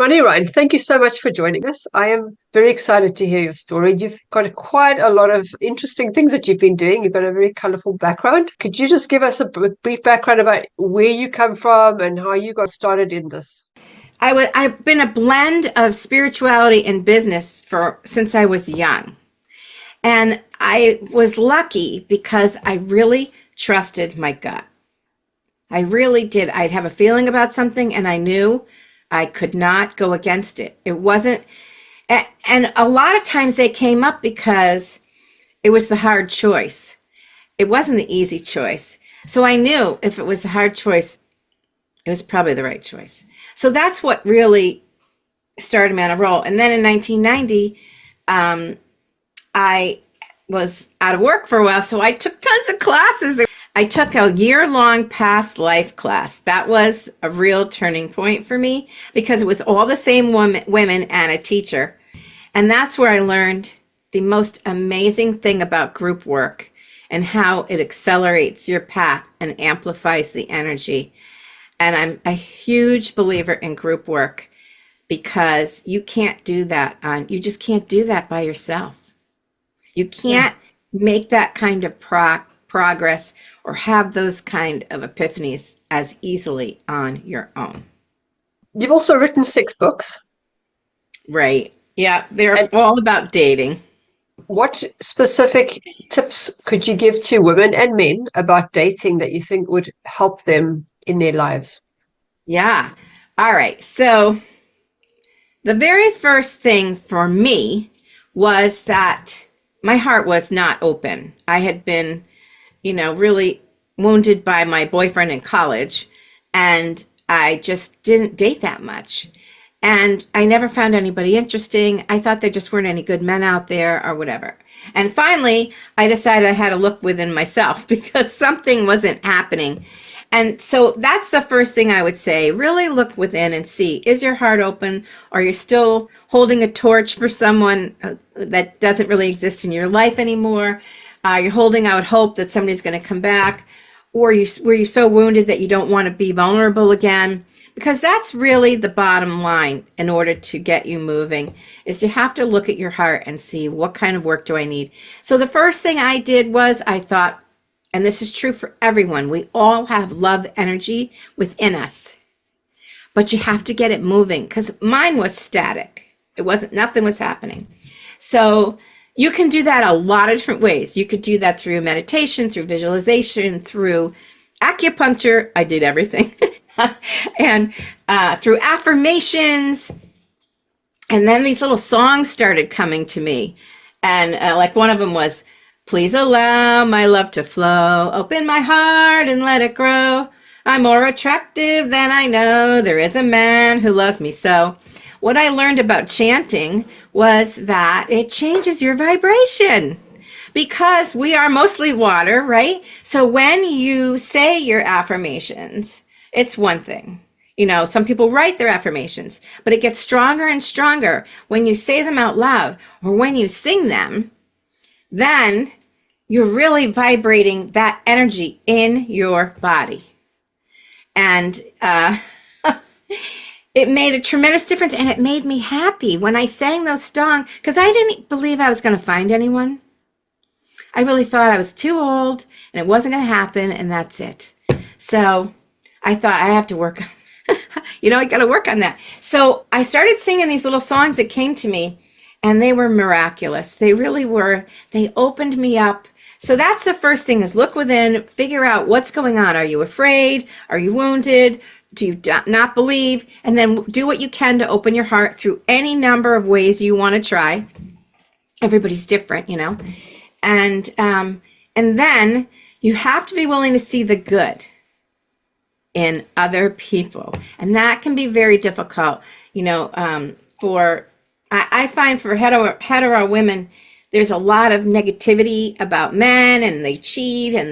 Ronnie Ryan, thank you so much for joining us. I am very excited to hear your story. You've got quite a lot of interesting things that you've been doing. You've got a very colorful background. Could you just give us a brief background about where you come from and how you got started in this? I've been a blend of spirituality and business since I was young. And I was lucky because I really trusted my gut. I really did. I'd have a feeling about something and I knew I could not go against it. It wasn't, and a lot of times they came up because it was the hard choice. It wasn't the easy choice. So I knew if it was the hard choice, it was probably the right choice. So that's what really started me on a roll. And then in 1990, I was out of work for a while, so I took tons of classes. I took a year-long past life class. That was a real turning point for me because it was all the same women and a teacher. And that's where I learned the most amazing thing about group work and how it accelerates your path and amplifies the energy. And I'm a huge believer in group work because you can't do that you just can't do that by yourself. You can't make that kind of progress or have those kind of epiphanies as easily on your own. You've also written 6 books. Right. Yeah, they're all about dating. What specific tips could you give to women and men about dating that you think would help them in their lives? Yeah. All right. So the very first thing for me was that my heart was not open. I had been, really wounded by my boyfriend in college, and I just didn't date that much. And I never found anybody interesting. I thought there just weren't any good men out there or whatever. And finally, I decided I had to look within myself because something wasn't happening. And so that's the first thing I would say. Really look within and see, is your heart open? Or are you still holding a torch for someone that doesn't really exist in your life anymore? You're holding out hope that somebody's going to come back. Or were you so wounded that you don't want to be vulnerable again? Because that's really the bottom line in order to get you moving, is you have to look at your heart and see, what kind of work do I need? So the first thing I did was I thought, and this is true for everyone, we all have love energy within us, but you have to get it moving, because mine was static. Nothing was happening. So you can do that a lot of different ways. You could do that through meditation, through visualization, through acupuncture. I did everything. And through affirmations. And then these little songs started coming to me. And like one of them was, please allow my love to flow. Open my heart and let it grow. I'm more attractive than I know. There is a man who loves me so. What I learned about chanting was that it changes your vibration because we are mostly water, right? So when you say your affirmations, it's one thing. Some people write their affirmations, but it gets stronger and stronger when you say them out loud or when you sing them. Then you're really vibrating that energy in your body. And it made a tremendous difference, and it made me happy when I sang those songs, because I didn't believe I was going to find anyone. I really thought I was too old, and it wasn't going to happen, and that's it. So I thought I have to work on I got to work on that. So I started singing these little songs that came to me, and they were miraculous. They really were. They opened me up. So that's the first thing, is look within, figure out what's going on. Are you afraid? Are you wounded? Do you not believe? And then do what you can to open your heart through any number of ways you want to try. Everybody's different, And then you have to be willing to see the good in other people. And that can be very difficult, I find for hetero women, there's a lot of negativity about men, and they cheat, and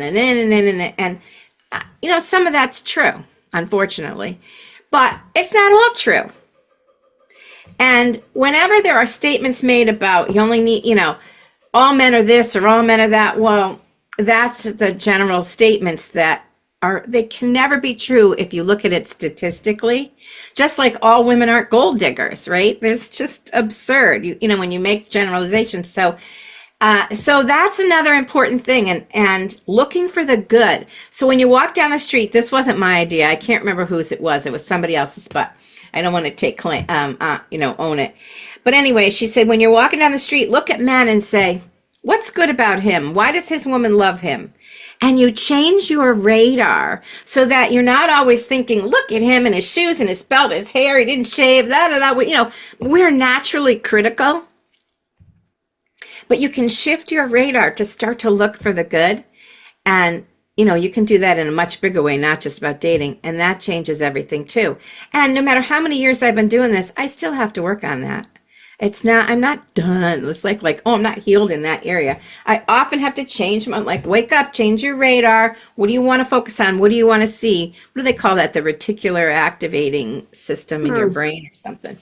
some of that's true, unfortunately, but it's not all true. And whenever there are statements made about you only need, all men are this or all men are that, well, that's the general statements that they can never be true if you look at it statistically. Just like all women aren't gold diggers, right? It's just absurd. You know, when you make generalizations. So that's another important thing, and looking for the good. So when you walk down the street, this wasn't my idea. I can't remember whose it was. It was somebody else's, but I don't want to take claim, own it. But anyway, she said, when you're walking down the street, look at men and say, what's good about him? Why does his woman love him? And you change your radar so that you're not always thinking, look at him and his shoes and his belt, his hair, he didn't shave, You know, we're naturally critical. But you can shift your radar to start to look for the good. And, you know, you can do that in a much bigger way, not just about dating. And that changes everything too. And no matter how many years I've been doing this, I still have to work on that. I'm not done. It's like, oh, I'm not healed in that area. I often have to change them. I'm like, wake up, change your radar. What do you want to focus on? What do you want to see? What do they call that? The reticular activating system in your brain or something.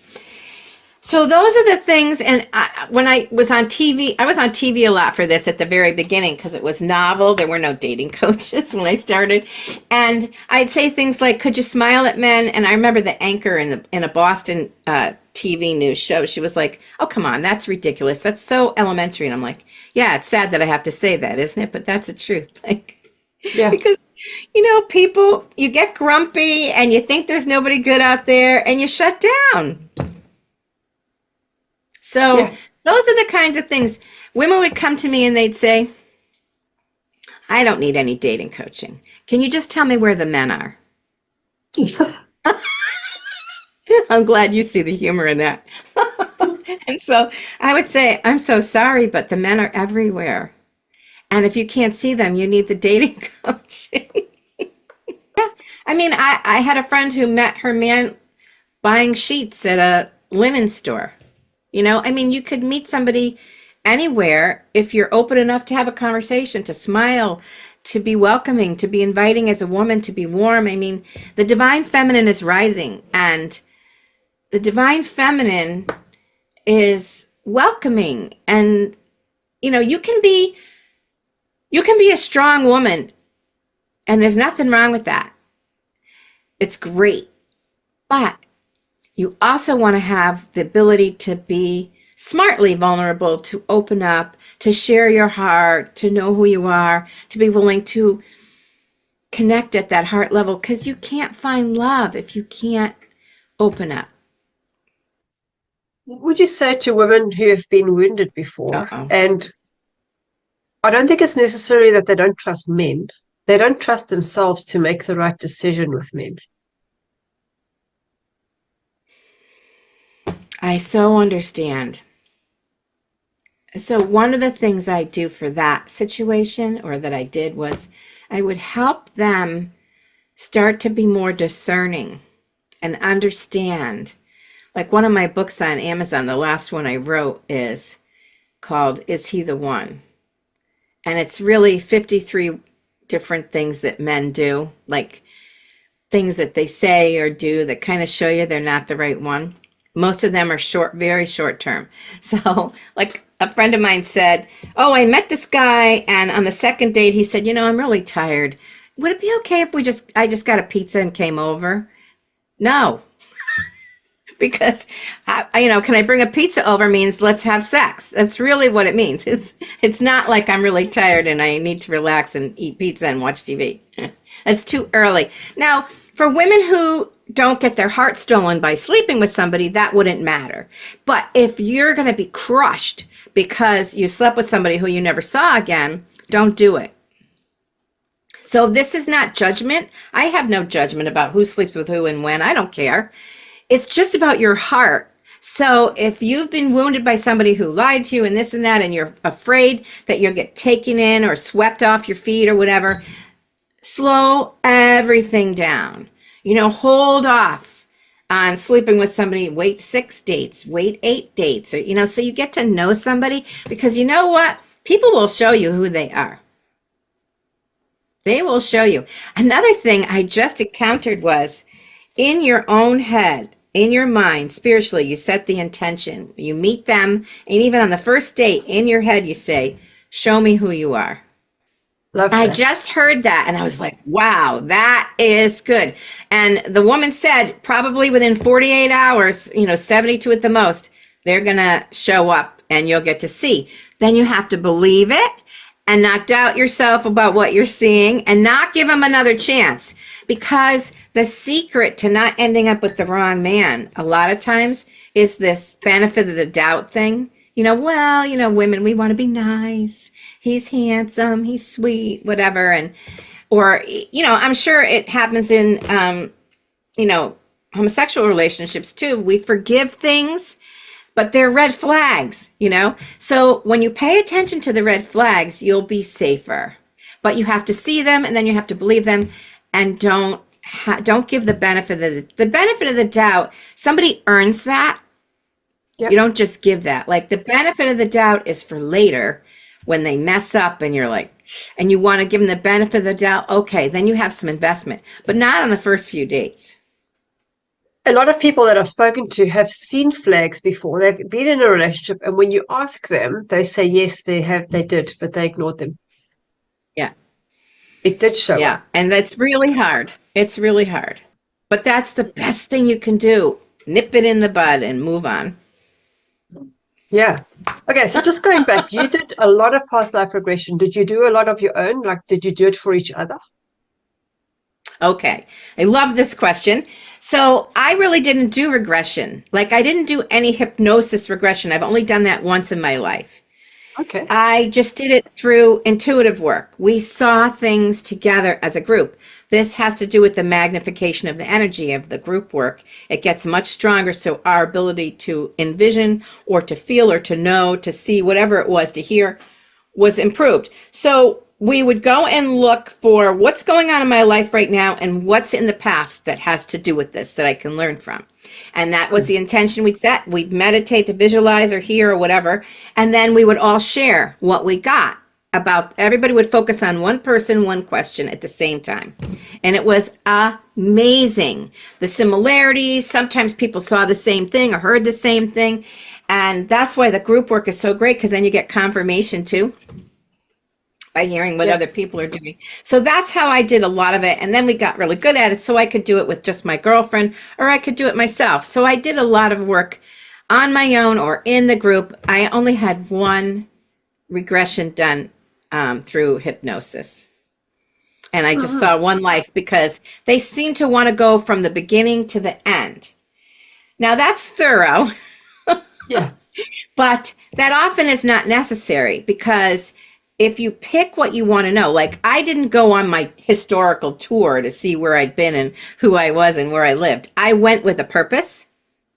So those are the things. And when I was on TV a lot for this at the very beginning because it was novel. There were no dating coaches when I started. And I'd say things like, could you smile at men? And I remember the anchor in a Boston TV news show. She was like, oh, come on, that's ridiculous. That's so elementary. And I'm like, yeah, it's sad that I have to say that, isn't it? But that's the truth. Like, yeah. Because, you know, people, you get grumpy and you think there's nobody good out there and you shut down. So those are the kinds of things. Women would come to me and they'd say, I don't need any dating coaching. Can you just tell me where the men are? I'm glad you see the humor in that. And so I would say, I'm so sorry, but the men are everywhere. And if you can't see them, you need the dating coaching. I mean, I had a friend who met her man buying sheets at a linen store. You know, I mean, you could meet somebody anywhere if you're open enough to have a conversation, to smile, to be welcoming, to be inviting as a woman, to be warm. I mean, the divine feminine is rising, and the divine feminine is welcoming. And, you know, you can be a strong woman, and there's nothing wrong with that. It's great. But you also want to have the ability to be smartly vulnerable, to open up, to share your heart, to know who you are, to be willing to connect at that heart level, because you can't find love if you can't open up. What would you say to women who have been wounded before? And I don't think it's necessary that they don't trust men. They don't trust themselves to make the right decision with men. I so understand. So one of the things I do for that situation, or that I did, was I would help them start to be more discerning and understand. Like one of my books on Amazon, the last one I wrote is called Is He the One? And it's really 53 different things that men do, like things that they say or do that kind of show you they're not the right one. Most of them are short, very short term. So like a friend of mine said, oh, I met this guy, and on the second date, he said, you know, I'm really tired. Would it be okay if I just got a pizza and came over? No. Because, can I bring a pizza over means let's have sex. That's really what it means. It's not like I'm really tired and I need to relax and eat pizza and watch TV. It's too early. Now, for women who don't get their heart stolen by sleeping with somebody, that wouldn't matter. But if you're going to be crushed because you slept with somebody who you never saw again, don't do it. So this is not judgment. I have no judgment about who sleeps with who and when. I don't care. It's just about your heart. So if you've been wounded by somebody who lied to you and this and that, and you're afraid that you'll get taken in or swept off your feet or whatever, slow everything down. Hold off on sleeping with somebody. Wait 6 dates, wait 8 dates, or, so you get to know somebody, because you know what? People will show you who they are. They will show you. Another thing I just encountered was, in your own head, in your mind, spiritually, you set the intention. You meet them, and even on the first date, in your head, you say, show me who you are. Love I that. just heard that and I was like, wow, that is good. And the woman said probably within 48 hours, 72 at the most, they're going to show up and you'll get to see. Then you have to believe it and not doubt yourself about what you're seeing and not give them another chance. Because the secret to not ending up with the wrong man a lot of times is this benefit of the doubt thing. Women, we want to be nice. He's handsome, he's sweet, whatever. Or, I'm sure it happens in, homosexual relationships too. We forgive things, but they're red flags. So when you pay attention to the red flags, you'll be safer. But you have to see them and then you have to believe them, and don't give the benefit of the doubt. Somebody earns that. Yep. You don't just give that. Like, the benefit of the doubt is for later when they mess up and you're like, and you want to give them the benefit of the doubt. Okay, then you have some investment, but not on the first few dates. A lot of people that I've spoken to have seen flags before. They've been in a relationship, and when you ask them, they say yes, they did, but they ignored them. Yeah. It did show Yeah. up. And that's really hard. It's really hard. But that's the best thing you can do. Nip it in the bud and move on. Yeah. Okay, so just going back, you did a lot of past life regression. Did you do a lot of your own? Like, did you do it for each other? Okay. I love this question. So I really didn't do regression. Like, I didn't do any hypnosis regression. I've only done that once in my life. Okay. I just did it through intuitive work. We saw things together as a group. This has to do with the magnification of the energy of the group work. It gets much stronger, so our ability to envision or to feel or to know, to see, whatever it was, to hear, was improved. So we would go and look for what's going on in my life right now and what's in the past that has to do with this that I can learn from. And that was the intention we'd set. We'd meditate to visualize or hear or whatever. And then we would all share what we got about. Everybody would focus on one person, one question at the same time. And it was amazing. The similarities, sometimes people saw the same thing or heard the same thing. And that's why the group work is so great, because then you get confirmation too by hearing what other people are doing. So that's how I did a lot of it. And then we got really good at it, so I could do it with just my girlfriend, or I could do it myself. So I did a lot of work on my own or in the group. I only had one regression done through hypnosis. And I just saw one life, because they seem to want to go from the beginning to the end. Now that's thorough. Yeah. But that often is not necessary, because if you pick what you want to know, like, I didn't go on my historical tour to see where I'd been and who I was and where I lived. I went with a purpose.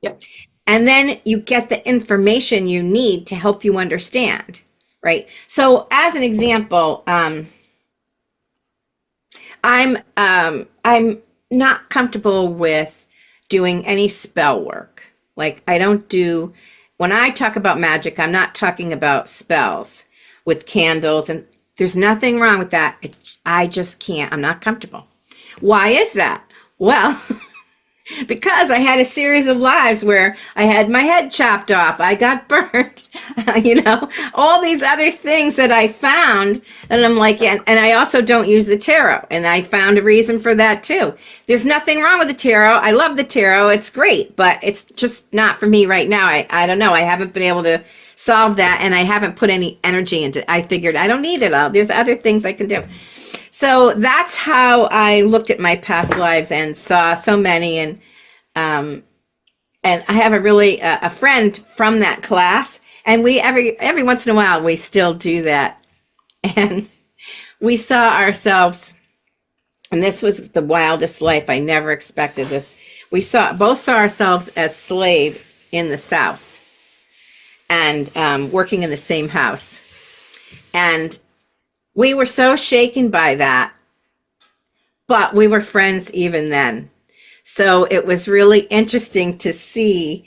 Yep. And then you get the information you need to help you understand, right? So as an example, I'm not comfortable with doing any spell work. Like, when I talk about magic, I'm not talking about spells with candles, and there's nothing wrong with that. I just can't. I'm not comfortable. Why is that? Well, because I had a series of lives where I had my head chopped off, I got burned, all these other things that I found. And I'm like, and I also don't use the tarot. And I found a reason for that too. There's nothing wrong with the tarot. I love the tarot. It's great, but it's just not for me right now. I don't know. I haven't been able to solve that, and I haven't put any energy into it. I figured I don't need it all. There's other things I can do. So that's how I looked at my past lives and saw so many. And I have a friend from that class, and we every once in a while we still do that. And we saw ourselves, and this was the wildest life. I never expected this. We both saw ourselves as slaves in the South, and working in the same house. And we were so shaken by that, but we were friends even then. So it was really interesting to see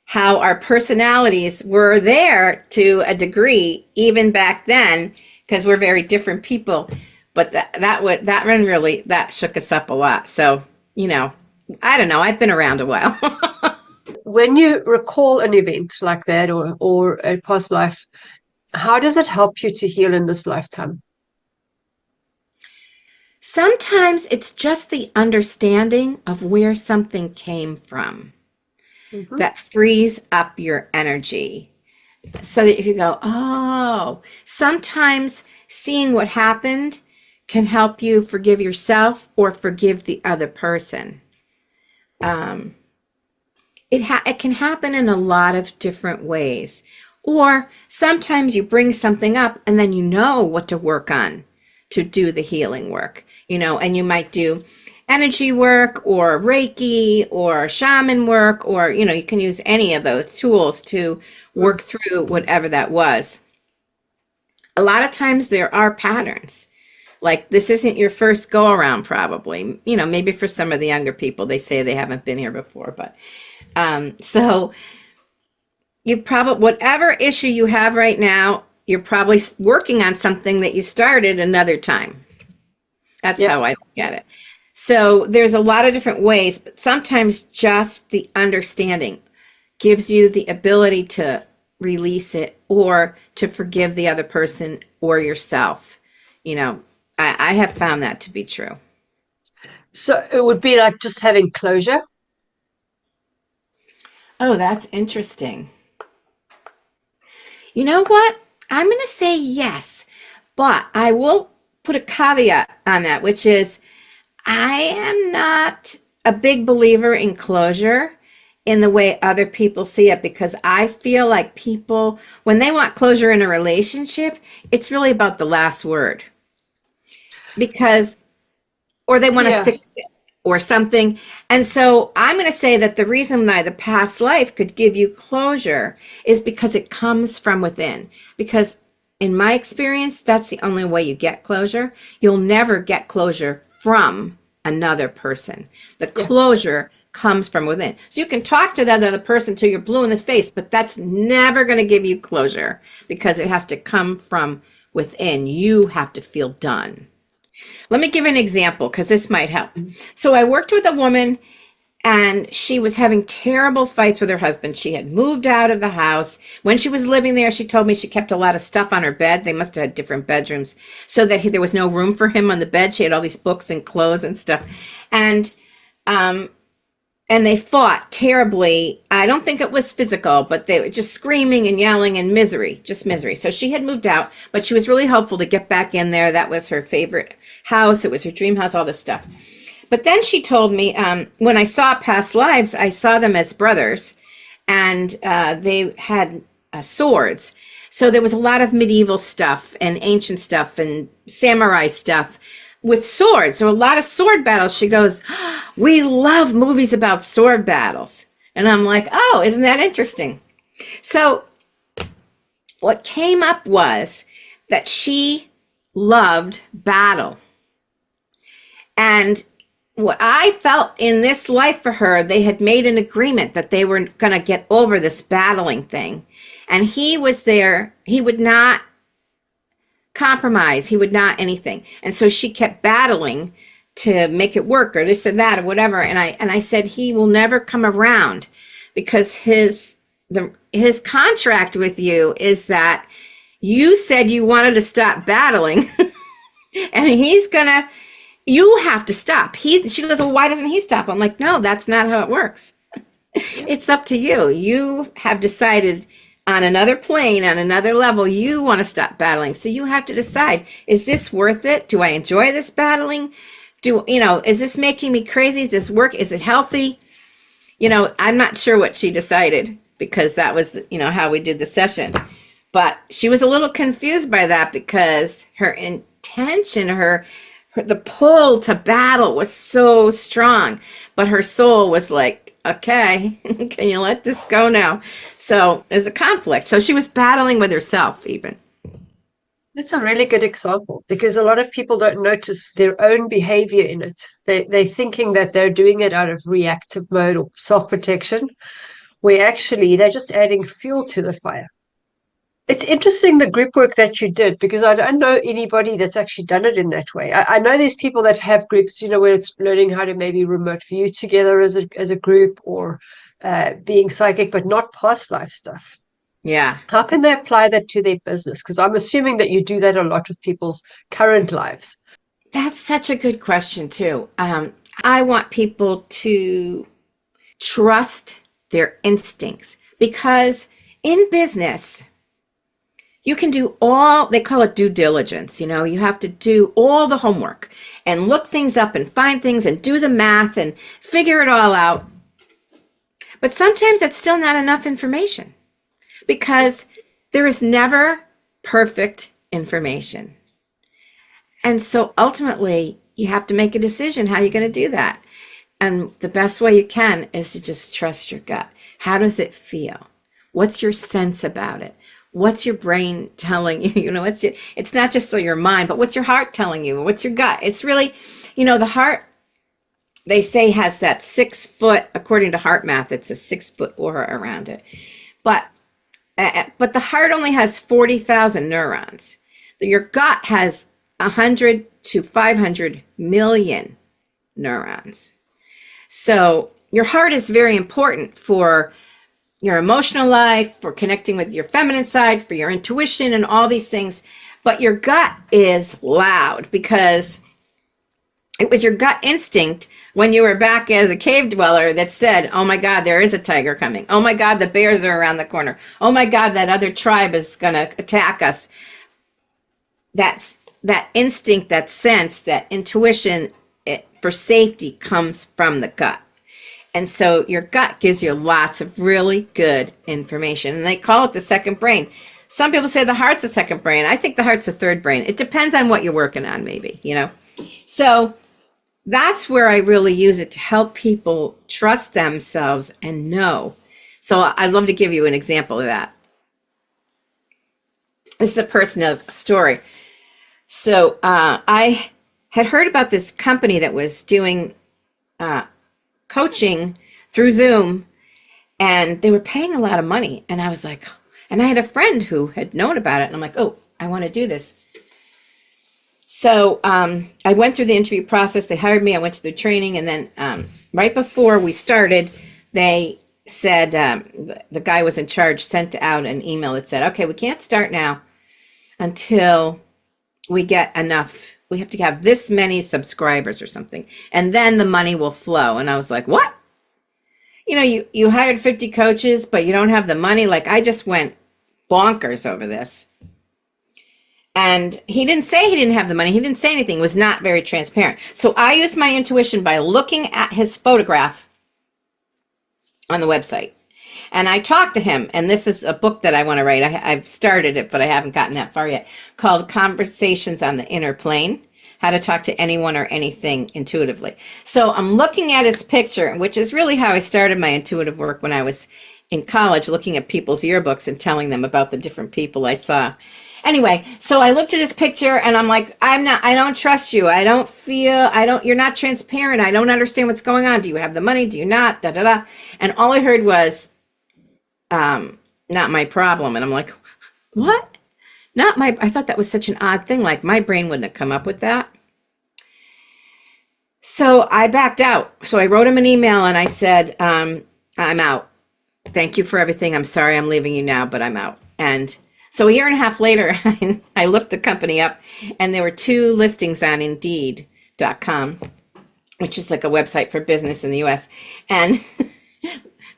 how our personalities were there to a degree, even back then, because we're very different people. But that shook us up a lot. So, I don't know. I've been around a while. When you recall an event like that, or a past life, how does it help you to heal in this lifetime? Sometimes it's just the understanding of where something came from Hmm. that frees up your energy so that you can go, oh, sometimes seeing what happened can help you forgive yourself or forgive the other person. Um, it can happen in a lot of different ways. Or sometimes you bring something up and then you know what to work on to do the healing work, and you might do energy work or Reiki or shaman work, or, you can use any of those tools to work through whatever that was. A lot of times there are patterns. Like, this isn't your first go around, probably. Maybe for some of the younger people, they say they haven't been here before, but so you probably, whatever issue you have right now, you're probably working on something that you started another time. That's Yep. how I look at it. So there's a lot of different ways, but sometimes just the understanding gives you the ability to release it or to forgive the other person or yourself. I have found that to be true. So it would be like just having closure. Oh, that's interesting. You know what? I'm going to say yes, but I will put a caveat on that, which is I am not a big believer in closure in the way other people see it, because I feel like people, when they want closure in a relationship, it's really about the last word, because, or they want to Yeah. fix it or something. And so I'm going to say that the reason why the past life could give you closure is because it comes from within. Because in my experience, that's the only way you get closure. You'll never get closure from another person. The Yeah. closure comes from within. So you can talk to that other person till you're blue in the face, but that's never going to give you closure, because it has to come from within. You have to feel done. Let me give an example, because this might help. So I worked with a woman, and she was having terrible fights with her husband. She had moved out of the house. When she was living there, she told me she kept a lot of stuff on her bed. They must have had different bedrooms, so that there was no room for him on the bed. She had all these books and clothes and stuff. And um, and they fought terribly. I don't think it was physical, but they were just screaming and yelling and misery, just misery. So she had moved out, but she was really hopeful to get back in there. That was her favorite house. It was her dream house, all this stuff. But then she told me, when I saw past lives, I saw them as brothers, and they had swords. So there was a lot of medieval stuff and ancient stuff and samurai stuff with swords. So a lot of sword battles. She goes, we love movies about sword battles. And I'm like, oh, isn't that interesting? So what came up was that she loved battle. And what I felt in this life for her, they had made an agreement that they were going to get over this battling thing. And he was there. He would not compromise. He would not anything. And so she kept battling to make it work, or this and that or whatever. And I said, he will never come around, because his contract with you is that you said you wanted to stop battling and you have to stop. She goes, well, why doesn't he stop? I'm like, no, that's not how it works. It's up to you. You have decided on another plane, on another level, you want to stop battling. So you have to decide, is this worth it? Do I enjoy this battling? Is this making me crazy? Does this work? Is it healthy? I'm not sure what she decided, because that was, how we did the session. But she was a little confused by that, because her intention, the pull to battle was so strong, but her soul was like, okay, can you let this go now? So there's a conflict. So she was battling with herself even. That's a really good example, because a lot of people don't notice their own behavior in it. They're thinking that they're doing it out of reactive mode or self-protection, where actually they're just adding fuel to the fire. It's interesting, the group work that you did, because I don't know anybody that's actually done it in that way. I know there's people that have groups, where it's learning how to maybe remote view together as a group, or being psychic, but not past life stuff. Yeah. How can they apply that to their business? Because I'm assuming that you do that a lot with people's current lives. That's such a good question, too. I want people to trust their instincts because in business, you can do all, they call it due diligence. You have to do all the homework and look things up and find things and do the math and figure it all out. But sometimes that's still not enough information because there is never perfect information. And so ultimately, you have to make a decision how you're going to do that. And the best way you can is to just trust your gut. How does it feel? What's your sense about it? What's your brain telling you? It's not just your mind, but what's your heart telling you? What's your gut? It's really, the heart, they say, has that 6 foot, according to heart math, it's a 6 foot aura around it. But the heart only has 40,000 neurons. Your gut has 100 to 500 million neurons. So your heart is very important for your emotional life, for connecting with your feminine side, for your intuition and all these things. But your gut is loud because it was your gut instinct when you were back as a cave dweller that said, oh my God, there is a tiger coming. Oh my God, the bears are around the corner. Oh my God, that other tribe is going to attack us. That instinct, that sense, that intuition for safety comes from the gut. And so your gut gives you lots of really good information. And they call it the second brain. Some people say the heart's the second brain. I think the heart's the third brain. It depends on what you're working on, maybe, So that's where I really use it to help people trust themselves and know. So I'd love to give you an example of that. This is a personal story. So I had heard about this company that was doing coaching through Zoom, and they were paying a lot of money. And I was like, and I had a friend who had known about it, and I'm like, oh, I want to do this. So I went through the interview process. They hired me. I went to the training, and then right before we started, they said the guy was in charge sent out an email that said, okay, we can't start now until we get enough. We have to have this many subscribers or something, and then the money will flow. And I was like, what? You hired 50 coaches, but you don't have the money. Like, I just went bonkers over this. And he didn't say he didn't have the money. He didn't say anything. It was not very transparent. So I used my intuition by looking at his photograph on the website. And I talked to him, and this is a book that I want to write. I've started it, but I haven't gotten that far yet, called Conversations on the Inner Plane, How to Talk to Anyone or Anything Intuitively. So I'm looking at his picture, which is really how I started my intuitive work when I was in college, looking at people's yearbooks and telling them about the different people I saw. Anyway, so I looked at his picture, and I'm like, I don't trust you. You're not transparent. I don't understand what's going on. Do you have the money? Do you not? Da, da, da. And all I heard was, not my problem. And I'm like, what? I thought that was such an odd thing. Like, my brain wouldn't have come up with that. So I backed out. So I wrote him an email and I said, I'm out. Thank you for everything. I'm sorry I'm leaving you now, but I'm out. And so a year and a half later, I looked the company up, and there were 2 listings on Indeed.com, which is like a website for business in the US. And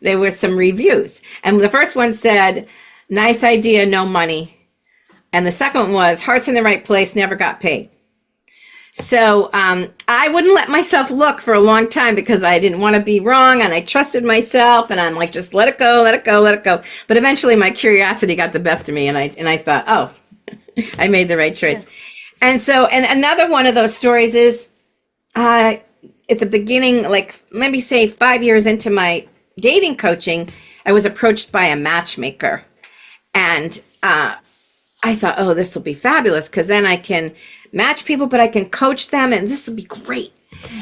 there were some reviews. And the first one said, nice idea, no money. And the second one was, heart's in the right place, never got paid. So I wouldn't let myself look for a long time because I didn't want to be wrong, and I trusted myself, and I'm like, just let it go, let it go, let it go. But eventually my curiosity got the best of me, and I thought, oh, I made the right choice. Yeah. And another one of those stories is at the beginning, like maybe say 5 years into my dating coaching, I was approached by a matchmaker, and I thought, oh, this will be fabulous because then I can match people, but I can coach them, and this will be great.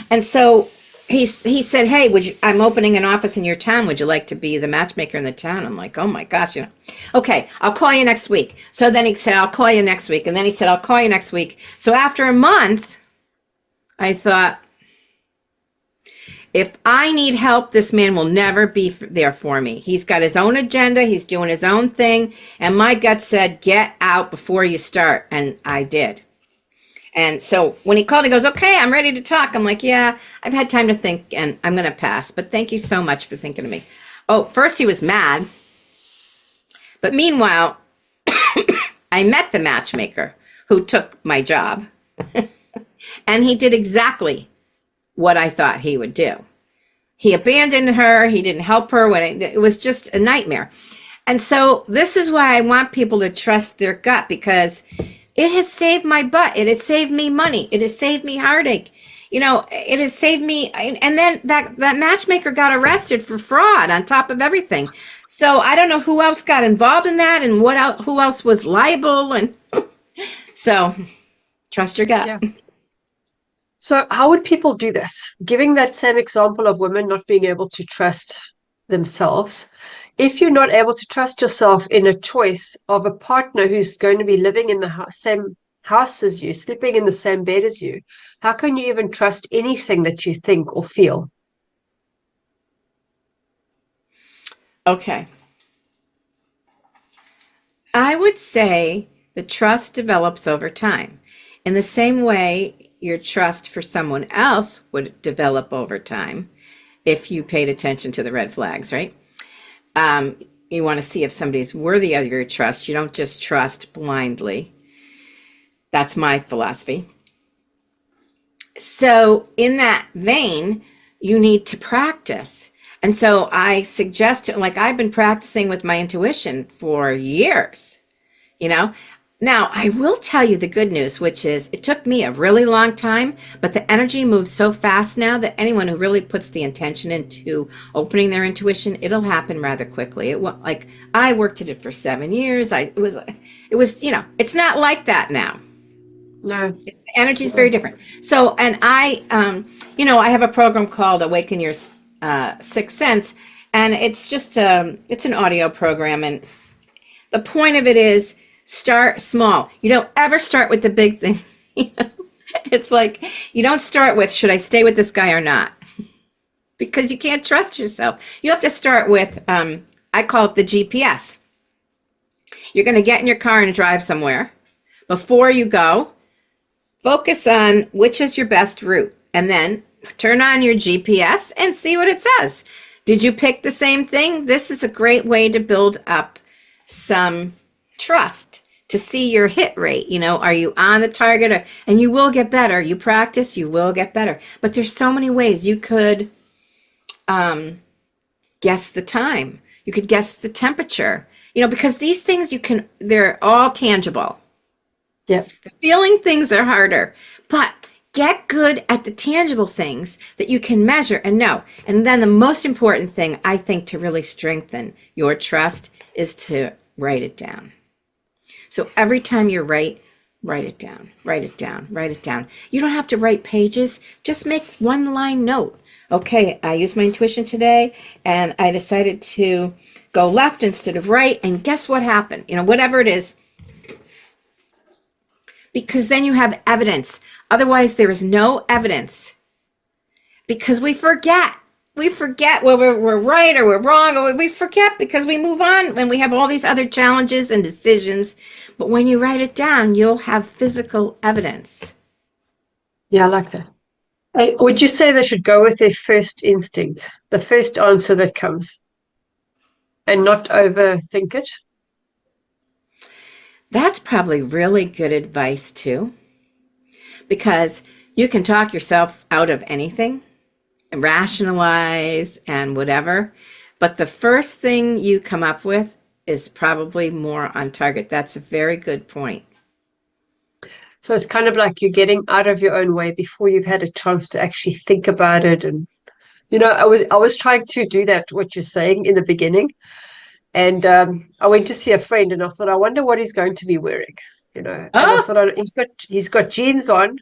And so he said, hey, I'm opening an office in your town. Would you like to be the matchmaker in the town? I'm like, oh my gosh, okay, I'll call you next week. So then he said, I'll call you next week. And then he said, I'll call you next week. So after a month, I thought, if I need help, this man will never be there for me. He's got his own agenda. He's doing his own thing. And my gut said, get out before you start. And I did. And so when he called, he goes, okay, I'm ready to talk. I'm like, yeah, I've had time to think and I'm going to pass. But thank you so much for thinking of me. Oh, first he was mad. But meanwhile, I met the matchmaker who took my job. And he did exactly what I thought he would do. He abandoned her. He didn't help her when it was just a nightmare. And so this is why I want people to trust their gut, because it has saved my butt. It has saved me money. It has saved me heartache. You know, it has saved me. And then that matchmaker got arrested for fraud on top of everything. So I don't know who else got involved in that and who else was liable. And so trust your gut. Yeah. So how would people do that? Giving that same example of women not being able to trust themselves. If you're not able to trust yourself in a choice of a partner who's going to be living in the same house as you, sleeping in the same bed as you, how can you even trust anything that you think or feel? Okay. I would say the trust develops over time. In the same way your trust for someone else would develop over time if you paid attention to the red flags, right? You want to see if somebody's worthy of your trust. You don't just trust blindly. That's my philosophy. So in that vein, you need to practice. And so I suggest, like I've been practicing with my intuition for years, you know. Now, I will tell you the good news, which is it took me a really long time, but the energy moves so fast now that anyone who really puts the intention into opening their intuition, it'll happen rather quickly. It won't, like I worked at it for 7 years. It was, you know, it's not like that now. No. The energy is very different. So, and I, you know, I have a program called Awaken Your Sixth Sense, and it's just, it's an audio program. And the point of it is, start small. You don't ever start with the big things. You know? It's like you don't start with, should I stay with this guy or not? Because you can't trust yourself. You have to start with, I call it the GPS. You're going to get in your car and drive somewhere. Before you go, focus on which is your best route. And then turn on your GPS and see what it says. Did you pick the same thing? This is a great way to build up some trust, to see your hit rate. You know, are you on the target? And you will get better. You practice, you will get better. But there's so many ways. You could guess the time. You could guess the temperature. You know, because these things they're all tangible. Yeah. The feeling things are harder. But get good at the tangible things that you can measure and know. And then the most important thing, I think, to really strengthen your trust is to write it down. So every time you write it down, write it down, write it down. You don't have to write pages. Just make one line note. Okay, I used my intuition today and I decided to go left instead of right. And guess what happened? You know, whatever it is. Because then you have evidence. Otherwise, there is no evidence. Because we forget. We forget whether we're right or we're wrong, or we forget because we move on and we have all these other challenges and decisions. But when you write it down, you'll have physical evidence. Yeah, I like that. Would you say they should go with their first instinct, the first answer that comes, and not overthink it? That's probably really good advice too, because you can talk yourself out of anything and rationalize and whatever, but the first thing you come up with is probably more on target. That's a very good point. So it's kind of like you're getting out of your own way before you've had a chance to actually think about it. And you know, I was trying to do that, what you're saying in the beginning. And I went to see a friend and I thought, I wonder what he's going to be wearing, you know. And I thought, he's got jeans on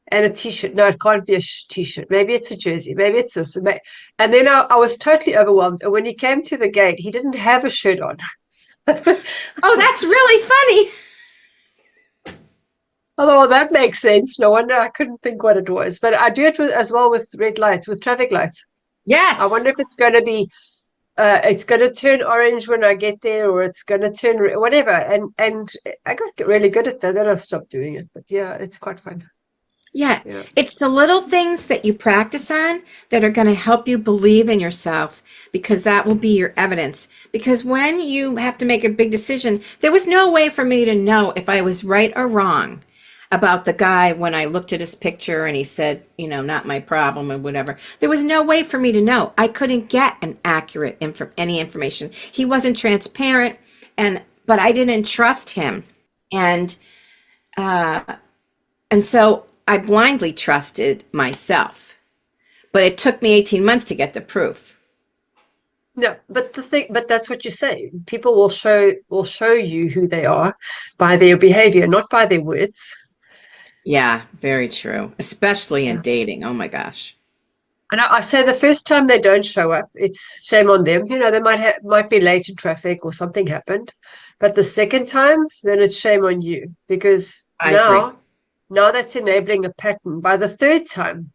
and a t-shirt. No, it can't be a t-shirt. Maybe it's a jersey. Maybe it's this. And then I was totally overwhelmed. And when he came to the gate, he didn't have a shirt on. Oh, that's really funny. Although that makes sense. No wonder I couldn't think what it was. But I do it as well with red lights, with traffic lights. Yes. I wonder if it's going to be it's going to turn orange when I get there, or it's going to turn whatever. And I got really good at that. Then I stopped doing it. But yeah, it's quite fun. Yeah, Yeah. it's the little things that you practice on that are going to help you believe in yourself because that will be your evidence. Because when you have to make a big decision, there was no way for me to know if I was right or wrong about the guy when I looked at his picture and he said, not my problem or whatever. There was no way for me to know. I couldn't get an accurate any information. He wasn't transparent, but I didn't trust him. And uh, and so I blindly trusted myself. But it took me 18 months to get the proof. No, but that's what you say. People will show you who they are by their behavior, not by their words. Yeah, very true. Especially in Yeah. dating. Oh my gosh. And I say the first time they don't show up, it's shame on them. They might be late in traffic or something happened. But the second time, then it's shame on you because I agree. now that's enabling a pattern. By the third time,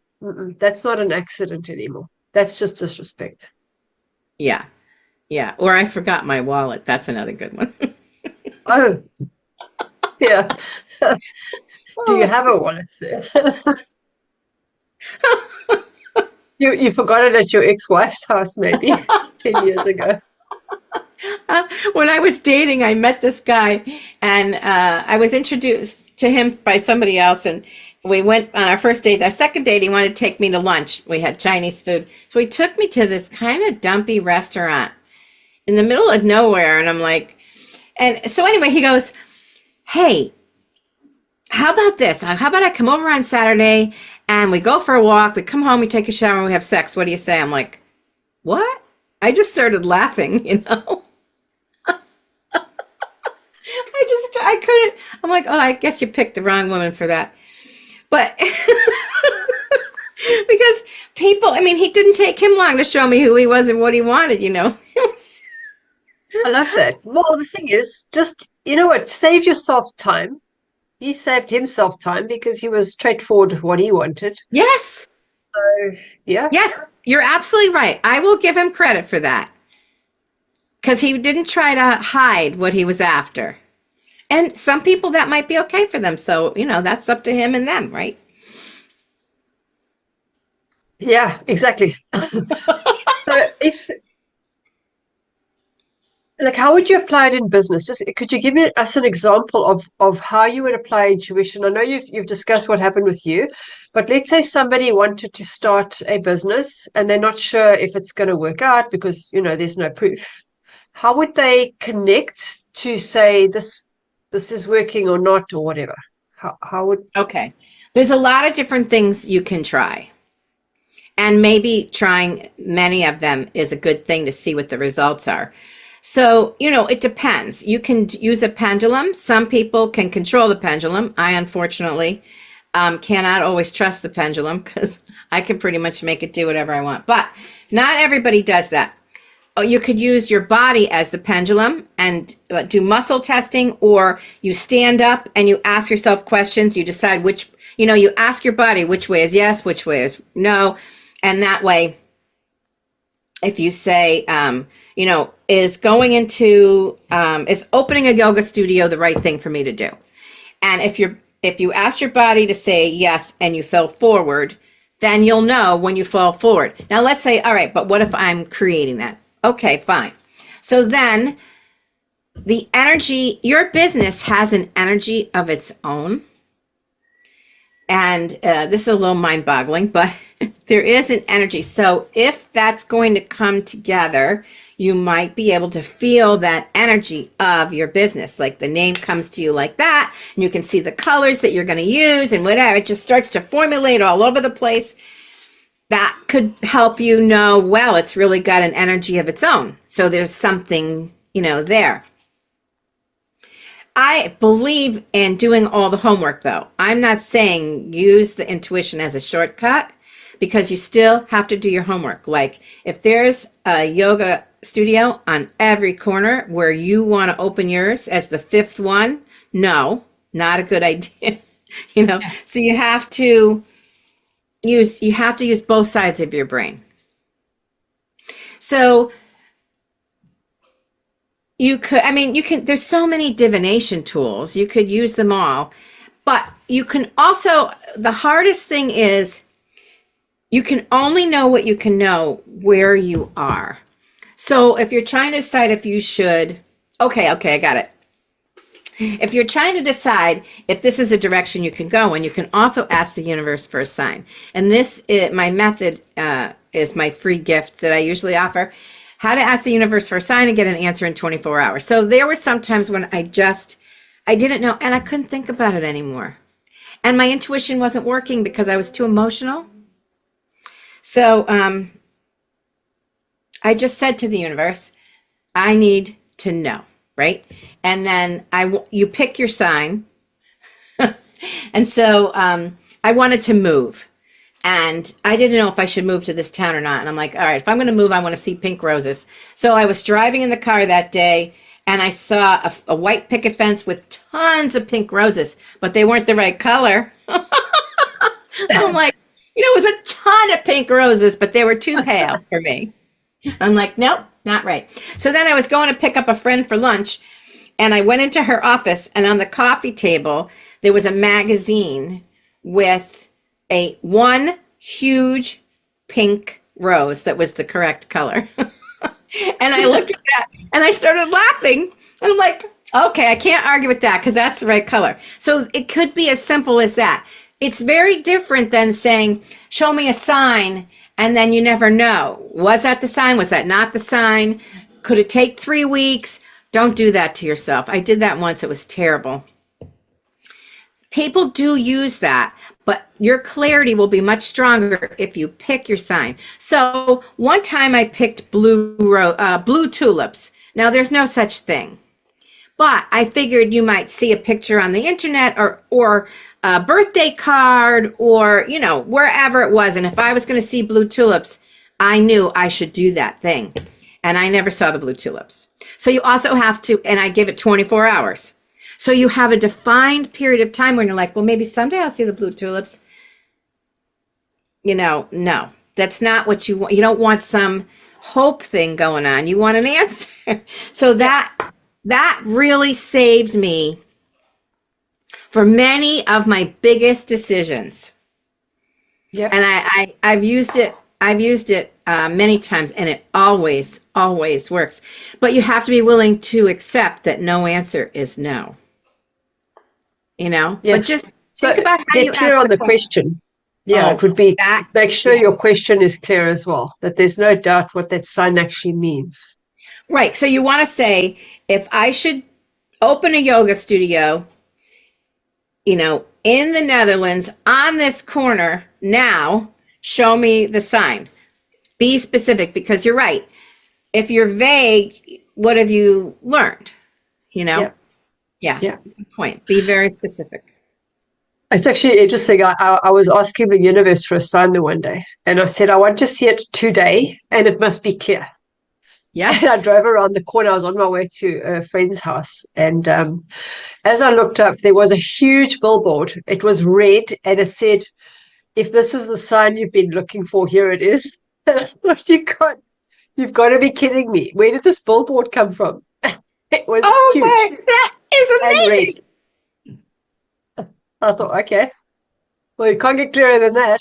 that's not an accident anymore. That's just disrespect. Yeah. Yeah. Or I forgot my wallet. That's another good one. Oh, yeah. Do you have a wallet, sir? You forgot it at your ex-wife's house maybe 10 years ago. When I was dating, I met this guy and I was introduced to him by somebody else. And we went on our first date. Our second date, he wanted to take me to lunch. We had Chinese food. So he took me to this kind of dumpy restaurant in the middle of nowhere. And I'm like, and so anyway, he goes, hey, how about this? How about I come over on Saturday and we go for a walk, we come home, we take a shower, and we have sex. What do you say? I'm like, what? I just started laughing. I couldn't. I'm like, oh, I guess you picked the wrong woman for that. But because people, I mean, he didn't take him long to show me who he was and what he wanted. I love that. Well, the thing is, just, you know what, save yourself time. He saved himself time because he was straightforward with what he wanted. Yes. So, yeah. Yes, you're absolutely right. I will give him credit for that because he didn't try to hide what he was after. And some people that might be okay for them. So, that's up to him and them, right? Yeah, exactly. So how would you apply it in business? Just could you give us an example of how you would apply intuition? I know you've discussed what happened with you, but let's say somebody wanted to start a business and they're not sure if it's going to work out because, there's no proof. How would they connect to say this is working or not or whatever? How would Okay. There's a lot of different things you can try. And maybe trying many of them is a good thing to see what the results are. So, it depends. You can use a pendulum. Some people can control the pendulum. I, unfortunately, cannot always trust the pendulum because I can pretty much make it do whatever I want. But not everybody does that. You could use your body as the pendulum and do muscle testing, or you stand up and you ask yourself questions. You decide you ask your body which way is yes, which way is no. And that way, if you say, is opening a yoga studio the right thing for me to do? And if you ask your body to say yes and you fell forward, then you'll know when you fall forward. Now let's say, all right, but what if I'm creating that? Okay, fine. So then the energy, your business has an energy of its own. And this is a little mind-boggling, but there is an energy. So if that's going to come together, you might be able to feel that energy of your business. Like the name comes to you like that, and you can see the colors that you're going to use and whatever. It just starts to formulate all over the place. That could help you know, well, it's really got an energy of its own. So there's something, there. I believe in doing all the homework, though. I'm not saying use the intuition as a shortcut because you still have to do your homework. Like if there's a yoga studio on every corner where you want to open yours as the fifth one, no, not a good idea. So you have to use both sides of your brain. So You could, I mean, you can, there's so many divination tools. You could use them all. But you can also, the hardest thing is you can only know what you can know where you are. So if you're trying to decide if you should, okay, I got it. If you're trying to decide if this is a direction you can go in, you can also ask the universe for a sign. And this is my method, is my free gift that I usually offer. How to ask the universe for a sign and get an answer in 24 hours. So there were some times when I didn't know, and I couldn't think about it anymore. And my intuition wasn't working because I was too emotional. So I just said to the universe, I need to know, right? And then you pick your sign. And so I wanted to move. And I didn't know if I should move to this town or not. And I'm like, all right, if I'm going to move, I want to see pink roses. So I was driving in the car that day, and I saw a white picket fence with tons of pink roses, but they weren't the right color. I'm like, it was a ton of pink roses, but they were too pale for me. I'm like, nope, not right. So then I was going to pick up a friend for lunch, and I went into her office, and on the coffee table, there was a magazine with one huge pink rose that was the correct color. And I looked at that and I started laughing. And I'm like, okay, I can't argue with that because that's the right color. So it could be as simple as that. It's very different than saying, show me a sign, and then you never know. Was that the sign? Was that not the sign? Could it take 3 weeks? Don't do that to yourself. I did that once. It was terrible. People do use that, but your clarity will be much stronger if you pick your sign. So one time I picked blue tulips. Now there's no such thing, but I figured you might see a picture on the internet or a birthday card or, wherever it was. And if I was going to see blue tulips, I knew I should do that thing. And I never saw the blue tulips. So you also have to, and I give it 24 hours. So you have a defined period of time when you're like, well, maybe someday I'll see the blue tulips. No, that's not what you want. You don't want some hope thing going on. You want an answer. So that really saved me for many of my biggest decisions. Yeah. And I've used it many times, and it always works. But you have to be willing to accept that no answer is no. Yeah. But just think about how you clear on the question. Yeah, it would be make sure your question is clear as well, that there's no doubt what that sign actually means. Right. So you want to say, if I should open a yoga studio, in the Netherlands on this corner now, show me the sign. Be specific, because you're right. If you're vague, what have you learned? Yeah. Good point. Be very specific. It's actually interesting. I was asking the universe for a sign the one day, and I said, I want to see it today, and it must be clear. Yes. And I drove around the corner. I was on my way to a friend's house, and as I looked up, there was a huge billboard. It was red, and it said, if this is the sign you've been looking for, here it is. You've got to be kidding me. Where did this billboard come from? It was huge. That is amazing. I thought, okay, well, you can't get clearer than that.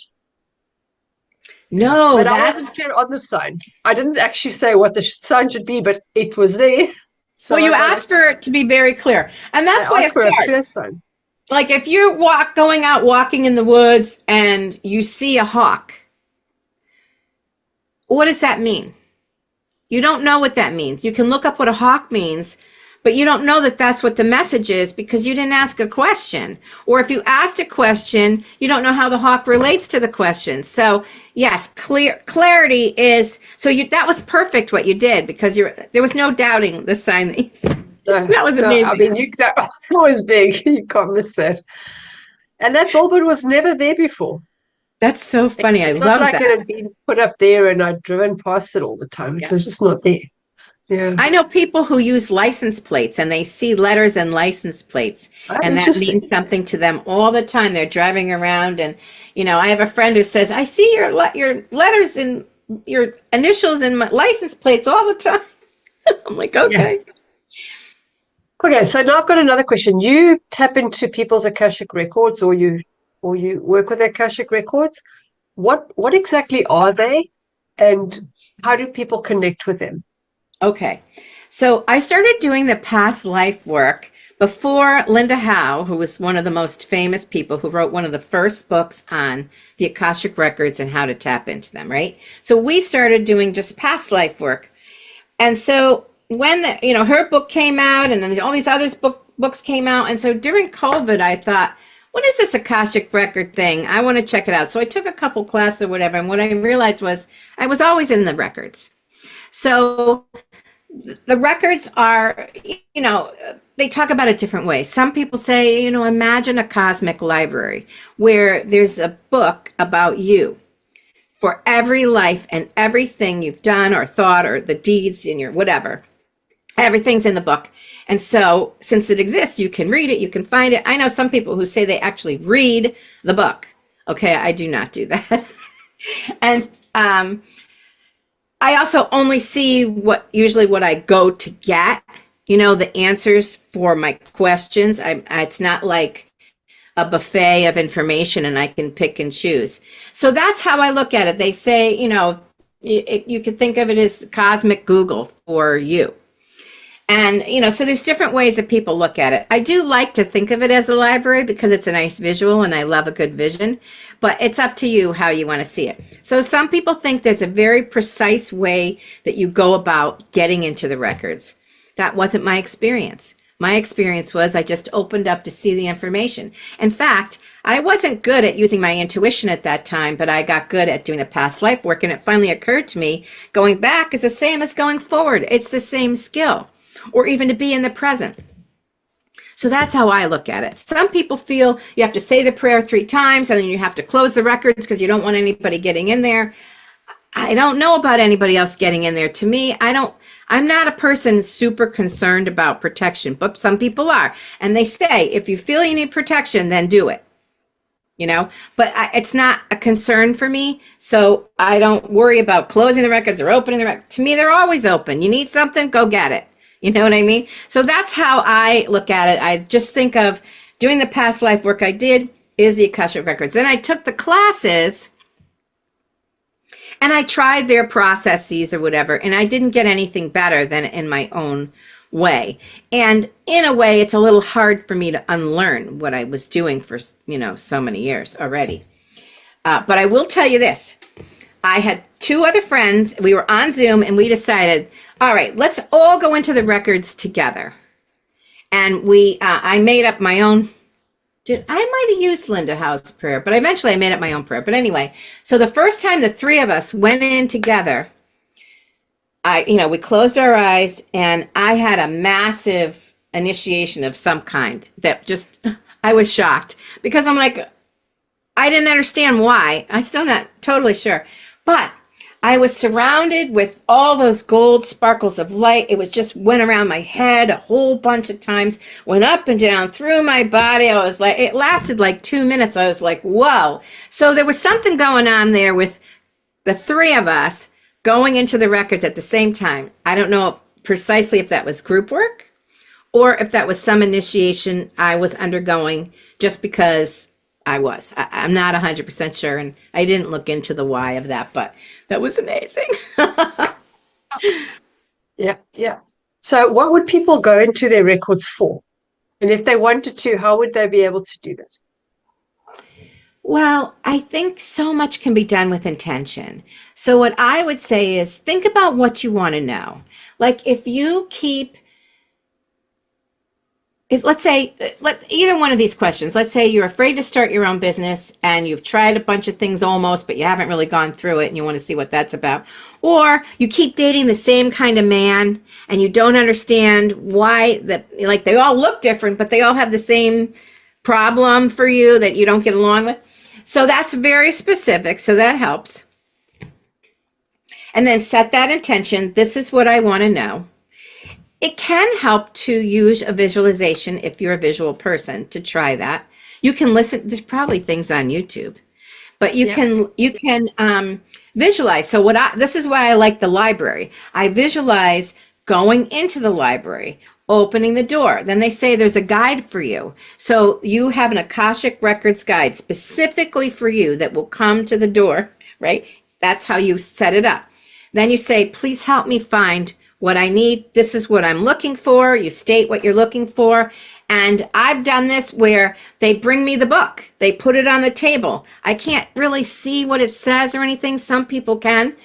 No, but I wasn't clear on the sign. I didn't actually say what the sign should be, but it was there. So well, you asked for it to be very clear, and that's why it's for hard. A clear sign. Like if you're going out walking in the woods and you see a hawk, what does that mean? You don't know what that means. You can look up what a hawk means, but you don't know that that's what the message is because you didn't ask a question. Or if you asked a question, you don't know how the hawk relates to the question. So yes, clarity is, that was perfect what you did, because there was no doubting the sign that you said. That was amazing. I mean, that was big. You can't miss that. And that billboard was never there before. That's so funny. I love that. It's not like it had been put up there and I'd driven past it all the time. It was just not there. Yeah. I know people who use license plates, and they see letters and license plates, and that means something to them all the time. They're driving around, and I have a friend who says, I see your letters and your initials in my license plates all the time. I'm like, okay. Okay, so now I've got another question. You tap into people's Akashic records, or you work with Akashic records. What exactly are they, and how do people connect with them? Okay. So I started doing the past life work before Linda Howe, who was one of the most famous people who wrote one of the first books on the Akashic Records and how to tap into them, right? So we started doing just past life work. And so when her book came out and then all these other books came out. And so during COVID, I thought, what is this Akashic record thing? I want to check it out. So I took a couple classes or whatever. And what I realized was I was always in the records. So the records are, they talk about it different ways. Some people say, imagine a cosmic library where there's a book about you for every life and everything you've done or thought or the deeds in your whatever. Everything's in the book. And so since it exists, you can read it, you can find it. I know some people who say they actually read the book. Okay, I do not do that. And I also only see usually what I go to get, the answers for my questions. It's not like a buffet of information and I can pick and choose. So that's how I look at it. They say, you could think of it as cosmic Google for you. And, so there's different ways that people look at it. I do like to think of it as a library because it's a nice visual and I love a good vision, but it's up to you how you want to see it. So some people think there's a very precise way that you go about getting into the records. That wasn't my experience. My experience was I just opened up to see the information. In fact, I wasn't good at using my intuition at that time, but I got good at doing the past life work. And it finally occurred to me, going back is the same as going forward. It's the same skill, or even to be in the present. So that's how I look at it. Some people feel you have to say the prayer 3 times and then you have to close the records because you don't want anybody getting in there. I don't know about anybody else getting in there. To me, I'm not a person super concerned about protection, but some people are. And they say, if you feel you need protection, then do it. But it's not a concern for me. So I don't worry about closing the records or opening the records. To me, they're always open. You need something, go get it. You know what I mean? So that's how I look at it. I just think of doing the past life work I did is the Akashic Records. Then I took the classes and I tried their processes or whatever, and I didn't get anything better than in my own way. And in a way, it's a little hard for me to unlearn what I was doing for, so many years already. But I will tell you this. I had 2 other friends. We were on Zoom and we decided, all right, let's all go into the records together. And I made up my own. I might have used Linda Howe's prayer, but eventually I made up my own prayer. But anyway, so the first time the 3 of us went in together, we closed our eyes and I had a massive initiation of some kind that just, I was shocked because I'm like, I didn't understand why. I'm still not totally sure. But I was surrounded with all those gold sparkles of light. It was just went around my head a whole bunch of times, went up and down through my body. I was like, it lasted like 2 minutes. I was like, whoa. So there was something going on there with the 3 of us going into the records at the same time. I don't know precisely if that was group work or if that was some initiation I was undergoing just because I'm not 100% sure, and I didn't look into the why of that, but that was amazing. Yeah. So what would people go into their records for? And if they wanted to, how would they be able to do that? Well, I think so much can be done with intention. So what I would say is think about what you want to know. Like if you keep let's say, either one of these questions, let's say you're afraid to start your own business and you've tried a bunch of things almost, but you haven't really gone through it and you want to see what that's about. Or you keep dating the same kind of man and you don't understand why they all look different, but they all have the same problem for you that you don't get along with. So that's very specific. So that helps. And then set that intention. This is what I want to know. It can help to use a visualization if you're a visual person to try that. You can listen. There's probably things on YouTube, but you can visualize. So this is why I like the library. I visualize going into the library, opening the door. Then they say there's a guide for you. So you have an Akashic Records guide specifically for you that will come to the door, right? That's how you set it up. Then you say, please help me find what I need. This is what I'm looking for. You state what you're looking for. And I've done this where they bring me the book. They put it on the table. I can't really see what it says or anything. Some people can.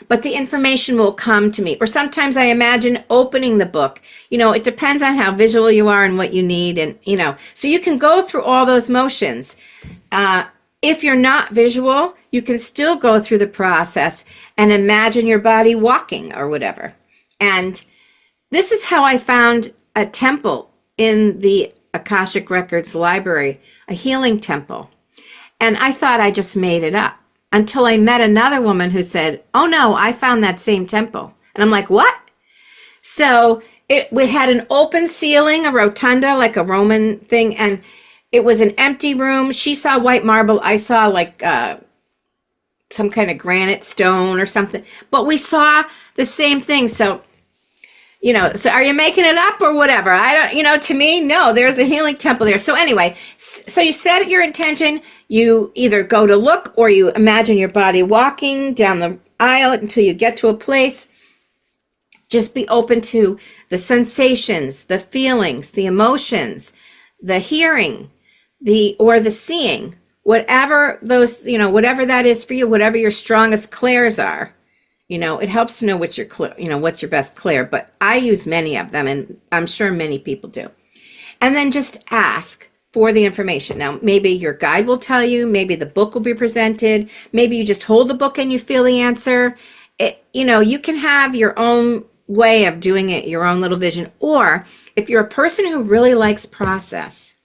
But the information will come to me. Or sometimes I imagine opening the book. You know, it depends on how visual you are and what you need. And, you know, so you can go through all those motions. If you're not visual, you can still go through the process and imagine your body walking or whatever. And this is how I found a temple in the Akashic Records library, a healing temple. And I thought I just made it up until I met another woman who said, oh no, I found that same temple. And I'm like, what? So it had an open ceiling, a rotunda, like a Roman thing, and it was an empty room. She saw white marble. I saw like some kind of granite stone or something. But we saw the same thing. So, you know, so are you making it up or whatever? I don't, you know, to me, no, there's a healing temple there. So anyway, so you set your intention. You either go to look or you imagine your body walking down the aisle until you get to a place. Just be open to the sensations, the feelings, the emotions, the hearing, or the seeing, whatever those, you know, whatever that is for you, whatever your strongest clairs are. You know, it helps to know what's your best clair, but I use many of them, and I'm sure many people do. And then just ask for the information. Now, maybe your guide will tell you, maybe the book will be presented, maybe you just hold the book and you feel the answer. You know, you can have your own way of doing it, your own little vision. Or if you're a person who really likes process,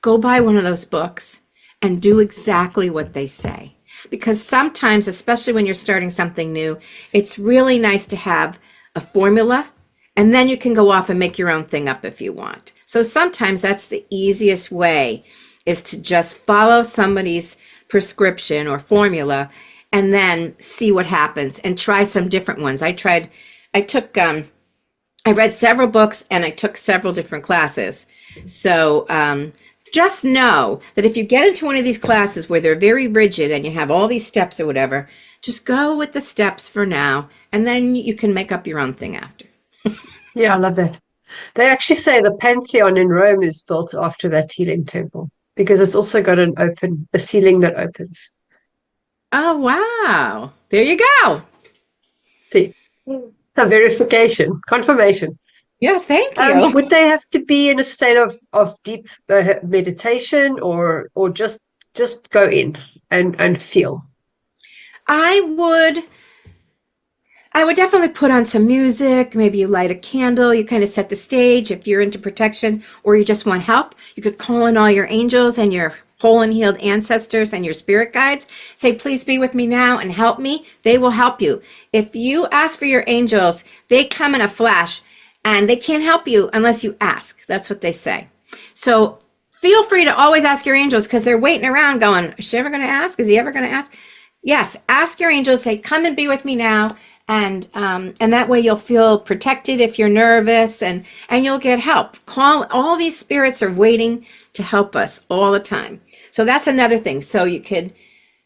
go buy one of those books and do exactly what they say. Because sometimes, especially when you're starting something new, it's really nice to have a formula, and then you can go off and make your own thing up if you want. So sometimes that's the easiest way, is to just follow somebody's prescription or formula and then see what happens and try some different ones. I read several books and I took several different classes. So just know that if you get into one of these classes where they're very rigid and you have all these steps or whatever, just go with the steps for now, and then you can make up your own thing after. Yeah, I love that. They actually say the Pantheon in Rome is built after that healing temple because it's also got a ceiling that opens. Oh, wow. There you go. See, a verification, confirmation. Yeah, thank you. Would they have to be in a state of deep meditation or just go in and feel? I would definitely put on some music. Maybe you light a candle. You kind of set the stage. If you're into protection or you just want help, you could call in all your angels and your whole and healed ancestors and your spirit guides. Say, please be with me now and help me. They will help you. If you ask for your angels, they come in a flash. And they can't help you unless you ask. That's what they say. So feel free to always ask your angels, because they're waiting around going, is she ever going to ask? Is he ever going to ask? Yes, ask your angels. Say, come and be with me now. And that way you'll feel protected if you're nervous, and you'll get help. All these spirits are waiting to help us all the time. So that's another thing. So you could,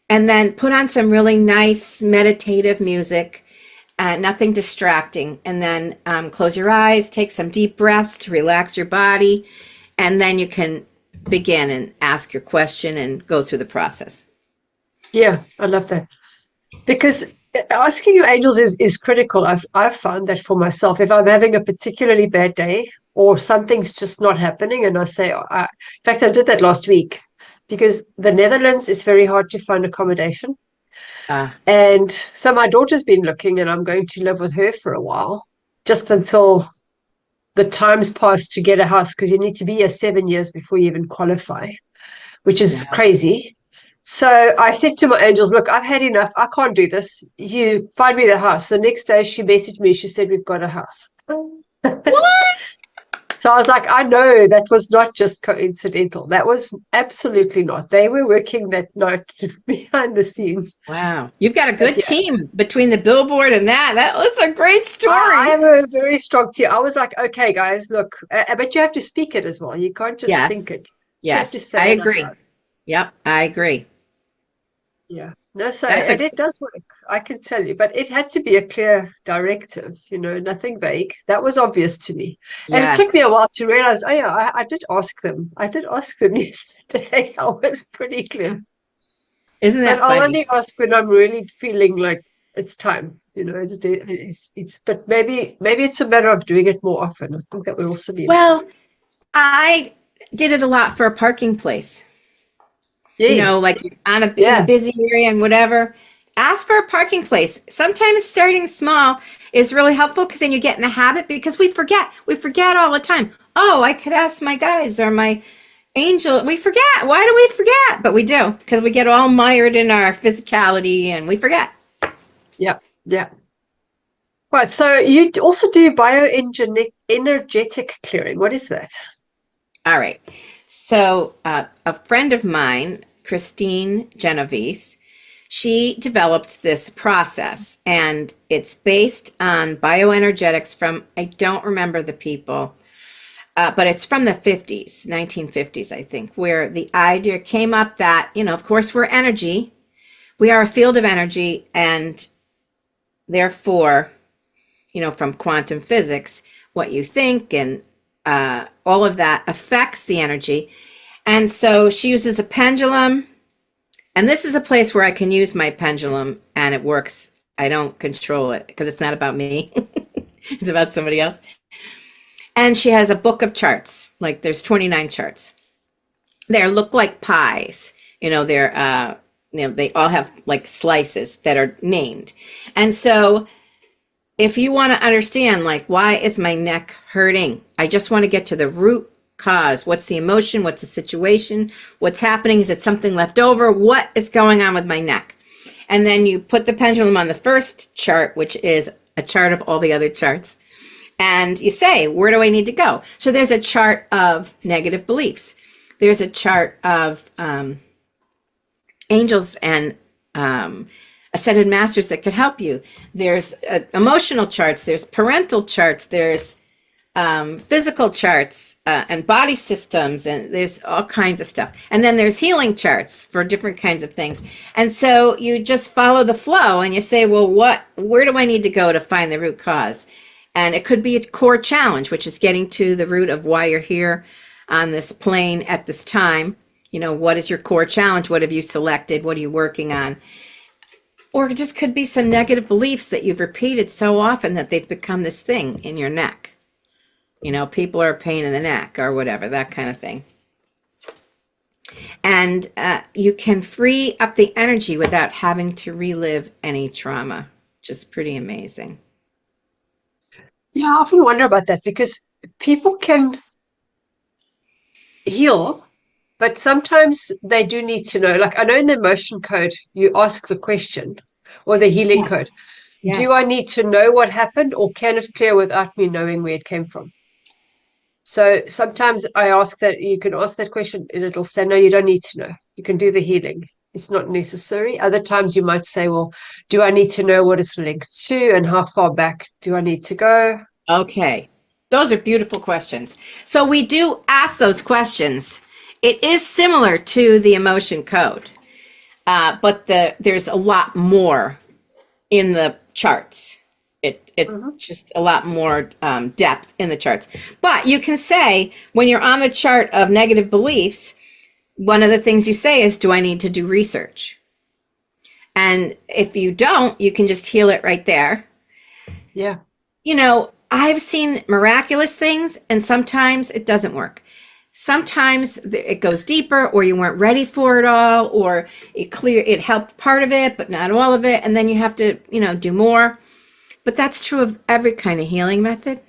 and then put on some really nice meditative music. Nothing distracting. And then close your eyes, take some deep breaths to relax your body, and then you can begin and ask your question and go through the process. Yeah, I love that. Because asking your angels is critical. I've found that for myself. If I'm having a particularly bad day or something's just not happening, and I say, in fact, I did that last week because the Netherlands is very hard to find accommodation. And so my daughter's been looking, and I'm going to live with her for a while, just until the time's passed to get a house, because you need to be here 7 years before you even qualify, which is crazy. So I said to my angels, look, I've had enough. I can't do this. You find me the house. The next day she messaged me. She said, we've got a house. What? So I was like, I know that was not just coincidental. That was absolutely not. They were working that night behind the scenes. Wow. You've got a But good yeah, team between the billboard and that. That was a great I story. have a very strong team. I was like, okay, guys, look, but you have to speak it as well. You can't just Yes. think it. You have to Yes. I say it out agree. loud. Yep. I agree. Yeah. No, so That's and a it does work, I can tell you, but it had to be a clear directive, nothing vague. That was obvious to me. And it took me yes. a while to realize, oh yeah, I did ask them. I did ask them yesterday. I was pretty clear. Isn't But that I'll funny? only ask when I'm really feeling like it's time. But maybe it's a matter of doing it more often. I think that would also be Well, important. I did it a lot for a parking place. Yeah, Like on in a yeah, busy area and whatever. Ask for a parking place. Sometimes starting small is really helpful because then you get in the habit because we forget. We forget all the time. Oh, I could ask my guys or my angel. We forget. Why do we forget? But we do because we get all mired in our physicality and we forget. yeah, yeah. Right. So you also do bioenergetic clearing. What is that? All right. So a friend of mine, Christine Genovese, she developed this process and it's based on bioenergetics from, I don't remember the people, but it's from the 50s, 1950s, I think, where the idea came up that, of course, we're energy. We are a field of energy. And therefore, from quantum physics, what you think and all of that affects the energy. And so she uses a pendulum. And this is a place where I can use my pendulum and it works. I don't control it because it's not about me. It's about somebody else. And she has a book of charts. Like there's 29 charts. They look like pies. They all have like slices that are named. And so if you want to understand, like, why is my neck hurting? I just want to get to the root cause. What's the emotion? What's the situation? What's happening? Is it something left over? What is going on with my neck? And then you put the pendulum on the first chart, which is a chart of all the other charts. And you say, where do I need to go? So there's a chart of negative beliefs. There's a chart of angels and ascended masters that could help you. There's emotional charts. There's parental charts. There's physical charts and body systems, and there's all kinds of stuff. And then there's healing charts for different kinds of things. And so you just follow the flow and you say, well, where do I need to go to find the root cause? And it could be a core challenge, which is getting to the root of why you're here on this plane at this time. What is your core challenge? What have you selected? What are you working on? Or it just could be some negative beliefs that you've repeated so often that they've become this thing in your neck. People are a pain in the neck or whatever, that kind of thing. And you can free up the energy without having to relive any trauma, which is pretty amazing. Yeah, I often wonder about that because people can heal, but sometimes they do need to know. Like I know in the emotion code, you ask the question or the healing code. Yes. Do I Yes. need to know what happened or can it clear without me knowing where it came from? So sometimes I ask that you can ask that question and it'll say, no, you don't need to know. You can do the healing. It's not necessary. Other times you might say, well, do I need to know what it's linked to and how far back do I need to go? Okay. Those are beautiful questions. So we do ask those questions. It is similar to the emotion code, but there's a lot more in the charts. It's just a lot more depth in the charts. But you can say when you're on the chart of negative beliefs, one of the things you say is, do I need to do research? And if you don't, you can just heal it right there. Yeah. I've seen miraculous things and sometimes it doesn't work. Sometimes it goes deeper or you weren't ready for it all or it helped part of it, but not all of it. And then you have to, do more. But that's true of every kind of healing method.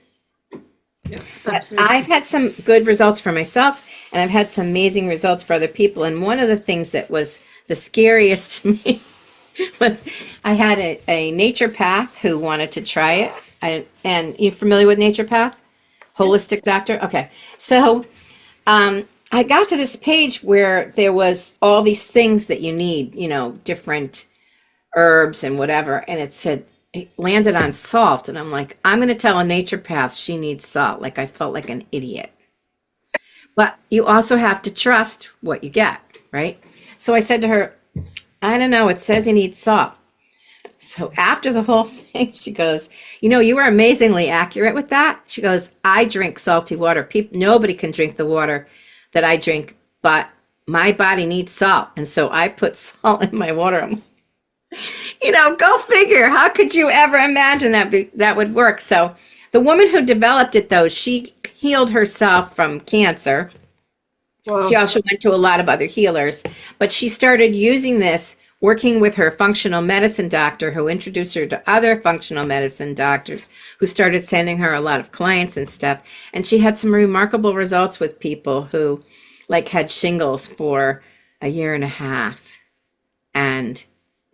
Yeah, But absolutely. I've had some good results for myself and I've had some amazing results for other people. And one of the things that was the scariest to me was I had a naturopath who wanted to try it. And you familiar with naturopath? Holistic doctor. Okay. So I got to this page where there was all these things that you need, different herbs and whatever. And it landed on salt. And I'm like, I'm going to tell a naturopath she needs salt. Like I felt like an idiot. But you also have to trust what you get, right? So I said to her, I don't know. It says you need salt. So after the whole thing, she goes, you were amazingly accurate with that. She goes, I drink salty water. Nobody can drink the water that I drink, but my body needs salt. And so I put salt in my water. Go figure. How could you ever imagine that would work? So the woman who developed it, though, she healed herself from cancer. Wow. She also went to a lot of other healers, but she started using this, working with her functional medicine doctor, who introduced her to other functional medicine doctors who started sending her a lot of clients and stuff. And she had some remarkable results with people who had shingles for a year and a half and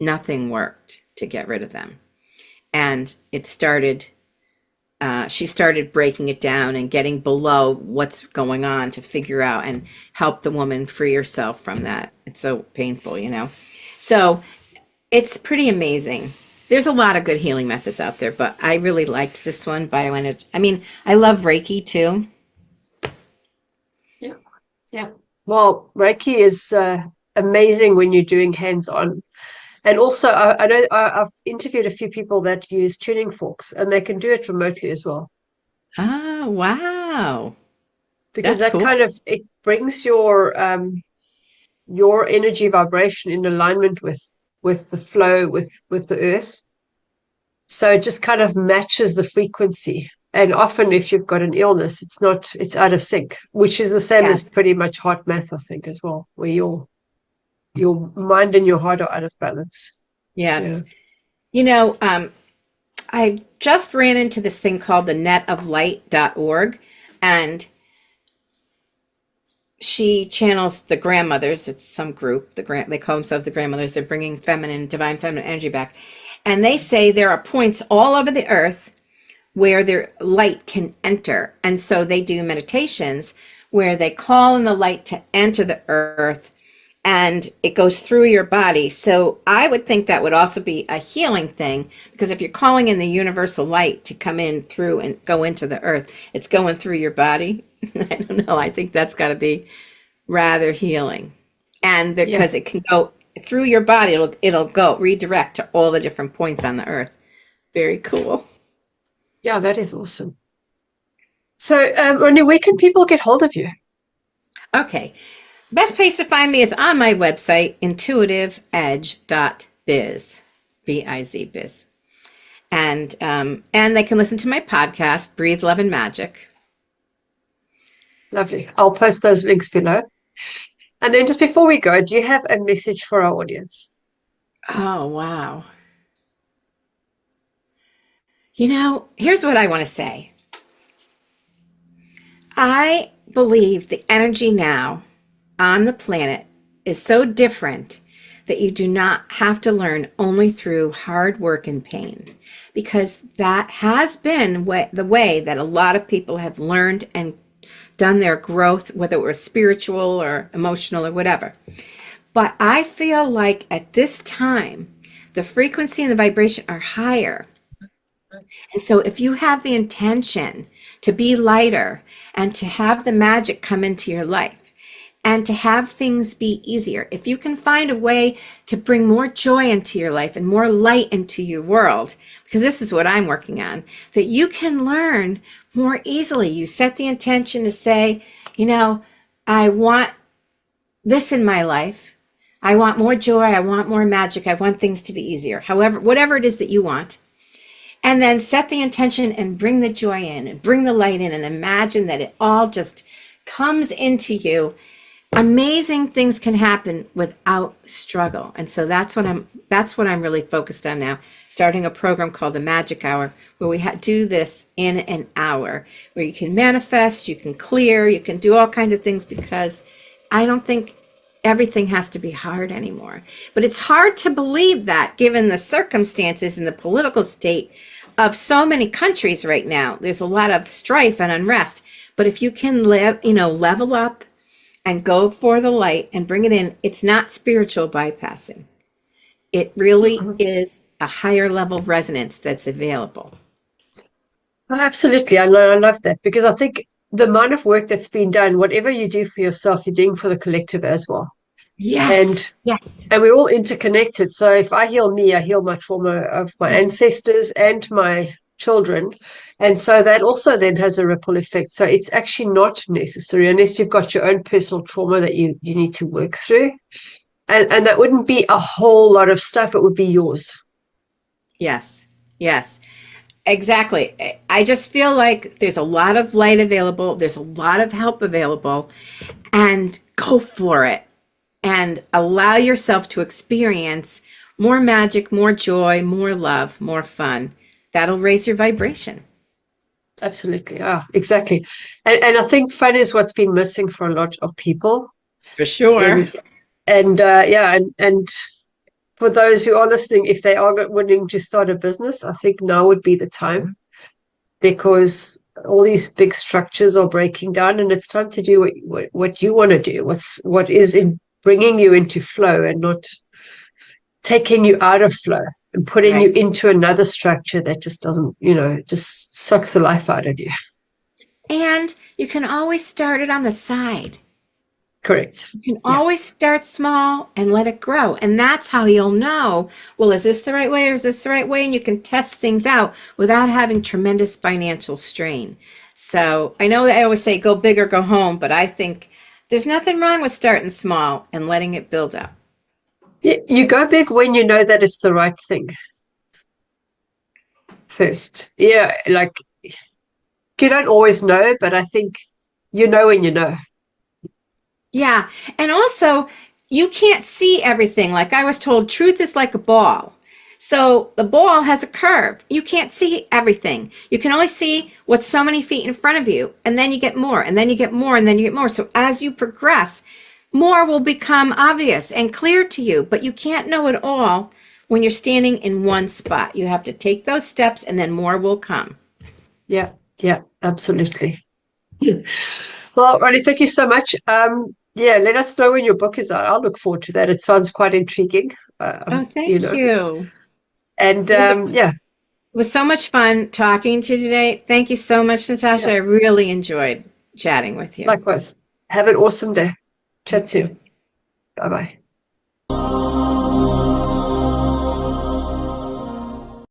nothing worked to get rid of them. And she started breaking it down and getting below what's going on to figure out and help the woman free herself from that. It's so painful, So it's pretty amazing. There's a lot of good healing methods out there, but I really liked this one, bioenergy. I mean, I love Reiki too. Yeah. Yeah. Well, Reiki is amazing when you're doing hands-on. And also, I know I've interviewed a few people that use tuning forks, and they can do it remotely as well. Ah, wow. Because that's cool. It brings your energy vibration in alignment with the flow with the earth. So it just kind of matches the frequency. And often if you've got an illness, it's out of sync, which is the same as pretty much heart math, I think, as well, where your mind and your heart are out of balance. Yes. Yeah. I just ran into this thing called the netoflight.org, and she channels the grandmothers. It's some group. They call themselves the grandmothers. They're bringing divine feminine energy back. And they say there are points all over the earth where their light can enter. And so they do meditations where they call in the light to enter the earth, and it goes through your body. So I would think that would also be a healing thing, because if you're calling in the universal light to come in through and go into the earth, it's going through your body. I don't know. I think that's got to be rather healing. And because it can go through your body, it'll go redirect to all the different points on the earth. Very cool. Yeah, that is awesome. So, Ronnie, where can people get hold of you? Okay. Best place to find me is on my website, intuitiveedge.biz, B-I-Z, biz. And they can listen to my podcast, Breathe, Love, and Magic. Lovely. I'll post those links below. And then just before we go, do you have a message for our audience? Oh, wow. Here's what I want to say. I believe the energy now on the planet is so different that you do not have to learn only through hard work and pain, because that has been the way that a lot of people have learned and done their growth, whether it was spiritual or emotional or whatever. But I feel like at this time, the frequency and the vibration are higher. And so if you have the intention to be lighter and to have the magic come into your life, and to have things be easier, if you can find a way to bring more joy into your life and more light into your world, because this is what I'm working on, that you can learn more easily. You set the intention to say, I want this in my life. I want more joy. I want more magic. I want things to be easier. However, whatever it is that you want. And then set the intention and bring the joy in and bring the light in and imagine that it all just comes into you. Amazing things can happen without struggle. And so that's what I'm really focused on now, starting a program called the Magic Hour, where we do this in an hour, where you can manifest, you can clear, you can do all kinds of things, because I don't think everything has to be hard anymore. But it's hard to believe that, given the circumstances and the political state of so many countries right now. There's a lot of strife and unrest. But if you can level up and go for the light and bring it in, it's not spiritual bypassing. It really is a higher level of resonance that's available. Oh, absolutely. I love that, because I think the amount of work that's been done, whatever you do for yourself, you're doing for the collective as well. Yes. And we're all interconnected. So if I heal me, I heal my trauma of my ancestors and my children. And so that also then has a ripple effect. So it's actually not necessary unless you've got your own personal trauma that you need to work through. And that wouldn't be a whole lot of stuff. It would be yours. Yes. Yes. Exactly. I just feel like there's a lot of light available. There's a lot of help available, and go for it and allow yourself to experience more magic, more joy, more love, more fun. That'll raise your vibration. Absolutely. Yeah, exactly. And I think fun is what's been missing for a lot of people. For sure. And for those who are listening, if they are wanting to start a business, I think now would be the time, because all these big structures are breaking down, and it's time to do what you want to do. What is in bringing you into flow, and not taking you out of flow and putting you into another structure that just doesn't, just sucks the life out of you. And you can always start it on the side. Correct. You can always start small and let it grow. And that's how you'll know, well, is this the right way or is this the right way? And you can test things out without having tremendous financial strain. So I know that I always say go big or go home, but I think there's nothing wrong with starting small and letting it build up. You go big when you know that it's the right thing first. Yeah, like you don't always know, but I think you know when you know. Yeah. And also, you can't see everything. Like I was told, truth is like a ball. So the ball has a curve. You can't see everything. You can only see what's so many feet in front of you. And then you get more, and then you get more, and then you get more. So as you progress, more will become obvious and clear to you. But you can't know it all when you're standing in one spot. You have to take those steps, and then more will come. Yeah, absolutely. Well, Ronnie, thank you so much. Let us know when your book is out. I'll look forward to that. It sounds quite intriguing. Thank you. And it was so much fun talking to you today. Thank you so much, Natasha. I really enjoyed chatting with you. Likewise. Have an awesome day. Chat soon. Bye-bye.